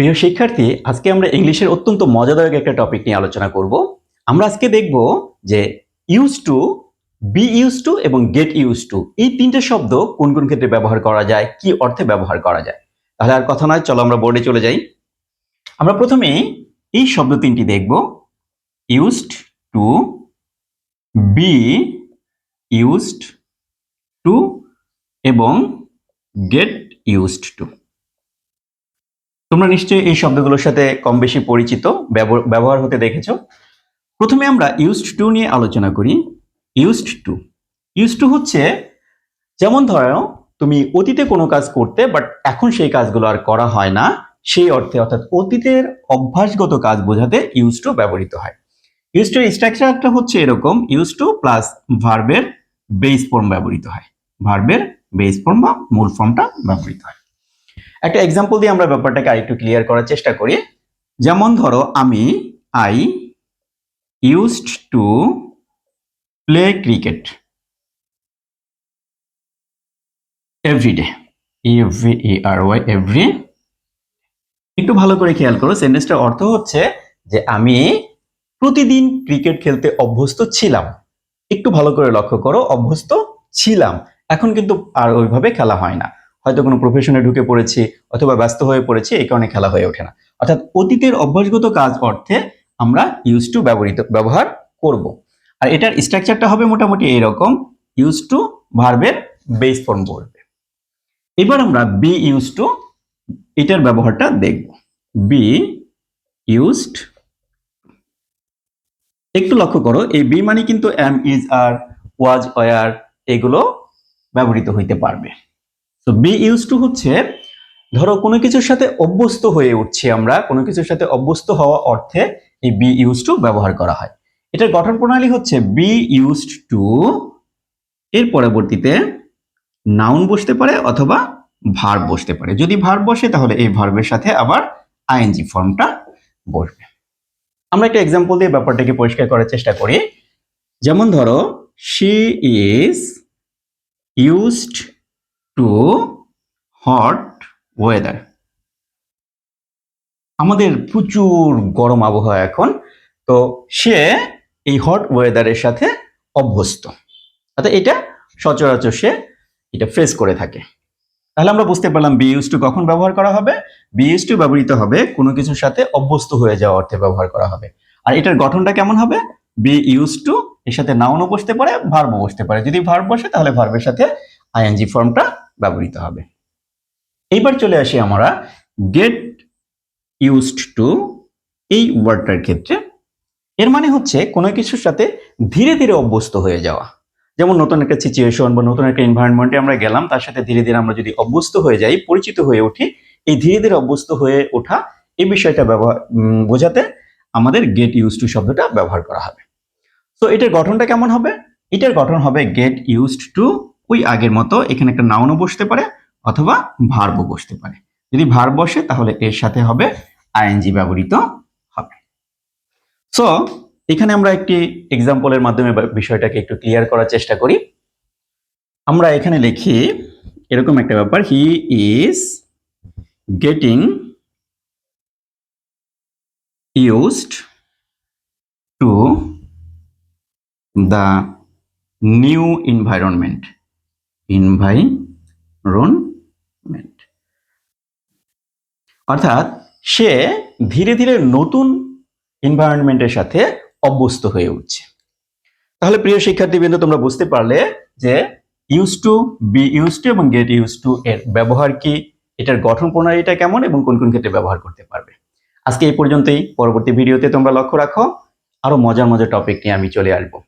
প্রিয় শিক্ষার্থী, আজকে আমরা ইংলিশের অত্যন্ত মজাদার একটা টপিক নিয়ে আলোচনা করব। আমরা আজকে দেখব যে use to, be use to এবং গেট ইউজ টু এই তিনটে শব্দ কোন কোন ক্ষেত্রে ব্যবহার করা যায়, কি অর্থে ব্যবহার করা যায়। তাহলে আর কথা নয়, চলো আমরা বোর্ডে চলে যাই। আমরা প্রথমে এই শব্দ তিনটি দেখব, used to, be used to এবং গেট ইউজড টু। তোমরা নিশ্চয়ই এই শব্দগুলোর সাথে কম বেশি পরিচিত, ব্যবহার হতে দেখেছো। প্রথমে আমরা ইউজড টু নিয়ে আলোচনা করি। ইউজড টু হচ্ছে, যেমন ধরো তুমি অতীতে কোনো কাজ করতে, বাট এখন সেই কাজগুলো আর করা হয় না, সেই অর্থে, অর্থাৎ অতীতের অভ্যাসগত কাজ বোঝাতে ইউজ টু ব্যবহৃত হয়। ইউজ টু স্ট্রাকচারটা হচ্ছে এরকম, ইউজ টু প্লাস ভার্বের বেস ফর্ম ব্যবহৃত হয়, ভার্বের বেস ফর্ম বা মূল ফর্মটা ব্যবহৃত হয়। একটা এক্সাম্পল দিয়ে আমরা ব্যাপারটাকে আরেকটু ক্লিয়ার করার চেষ্টা করি। যেমন ধরো I used to play cricket every day, every. একটু ভালো করে খেয়াল করো, সেন্টেন্সটার অর্থ হচ্ছে যে আমি প্রতিদিন ক্রিকেট খেলতে অভ্যস্ত ছিলাম। একটু ভালো করে লক্ষ্য করো, অভ্যস্ত ছিলাম, এখন কিন্তু আর ওইভাবে খেলা হয় না, হয়তো কোনো প্রফেশনে ঢুকে পড়েছি অথবা ব্যস্ত হয়ে পড়েছি, এই কারণে খেলা হয়ে ওঠে না। অর্থাৎ অতীতের অভ্যাসগত কাজ অর্থে আমরা ইউজ টু ব্যবহার করব। আর এটার স্ট্রাকচারটা হবে মোটামুটি এইরকম, ইউজ টু ভার্বের বেস ফর্ম বলবে। এবার আমরা বি ইউজ টু, এটার ব্যবহারটা দেখব। বি ইউজড, একটু লক্ষ্য করো, এই বি মানে কিন্তু am, is, are, was, were এগুলো ব্যবহৃত হইতে পারবে। তো বি ইউজ টু হচ্ছে, ধরো কোনো কিছুর সাথে অভ্যস্ত হয়ে উঠছি আমরা, কোনো কিছুর সাথে অভ্যস্ত হওয়া অর্থে এই বি ইউজ টু ব্যবহার করা হয়। এটার গঠন প্রণালী হচ্ছে বি ইউজড টু, এর পরবর্তীতে নাউন বসতে পারে অথবা ভার্ব বসতে পারে। যদি ভার্ব বসে তাহলে এই ভার্বের সাথে আবার আইএনজি ফর্মটা বসবে। আমরা একটা এক্সাম্পল দিয়ে ব্যাপারটাকে পরিষ্কার করার চেষ্টা করি। যেমন ধরো, she is used too hot weather. আমাদের প্রচুর গরম আবহাওয়া এখন, তো সে এই হট ওয়েদারের সাথে অভ্যস্ত, অর্থাৎ এটা সচরাচর সে এটা ফেস করে থাকে। তাহলে আমরা বুঝতে পারলাম বি ইউজ টু কখন ব্যবহার করা হবে। বি ইউজ টু ব্যবহৃত হবে কোনো কিছুর সাথে অভ্যস্ত হয়ে যাওয়া অর্থে ব্যবহার করা হবে। আর এটার গঠনটা কেমন হবে, বি ইউজ টু, এর সাথে নাউনও বসতে পারে, ভার্বও বসতে পারে। যদি ভার্ব বসে তাহলে ভার্বের সাথে আইএনজি ফর্মটা ব্যবহৃত হবে। এইবার চলে আসি আমরা গেট ইউজড টু এই ওয়ার্ডটার ক্ষেত্রে। এর মানে হচ্ছে কোনো কিছুর সাথে ধীরে ধীরে অভ্যস্ত হয়ে যাওয়া। যেমন নতুন একটা সিচুয়েশন বা নতুন একটা এনভায়রনমেন্টে আমরা গেলাম, তার সাথে ধীরে ধীরে আমরা যদি অভ্যস্ত হয়ে যাই, পরিচিত হয়ে উঠি, এই ধীরে ধীরে অভ্যস্ত হয়ে ওঠা এই বিষয়টা বোঝাতে আমাদের গেট ইউজ টু শব্দটা ব্যবহার করা হবে। তো এটার গঠনটা কেমন হবে, এটার গঠন হবে গেট ইউজড টু, ওই আগের মতো এখানে একটা নাউনও বসতে পারে অথবা ভার্বও বসতে পারে। যদি ভার্ব বসে তাহলে এর সাথে হবে আইএনজি ব্যবহৃত হবে। সো এখানে আমরা একটি এক্সাম্পলের মাধ্যমে বিষয়টাকে একটু ক্লিয়ার করার চেষ্টা করি। আমরা এখানে লিখি এরকম একটা ব্যাপার, he is getting used to the new environment, অর্থাৎ সে ধীরে ধীরে নতুন এনভায়রনমেন্টের সাথে অভ্যস্ত হয়ে উঠছে। তাহলে প্রিয় শিক্ষার্থীবৃন্দ, তোমরা বুঝতে পারলে যে use to, be use to এবং গেট ইউজ টু এর ব্যবহার কি, এটার গঠন প্রণালীটা কেমন এবং কোন কোন ক্ষেত্রে ব্যবহার করতে পারবে। আজকে এই পর্যন্তই। পরবর্তী ভিডিওতে তোমরা লক্ষ্য রাখো, আরো মজার মজার টপিক নিয়ে আমি চলে আসবো।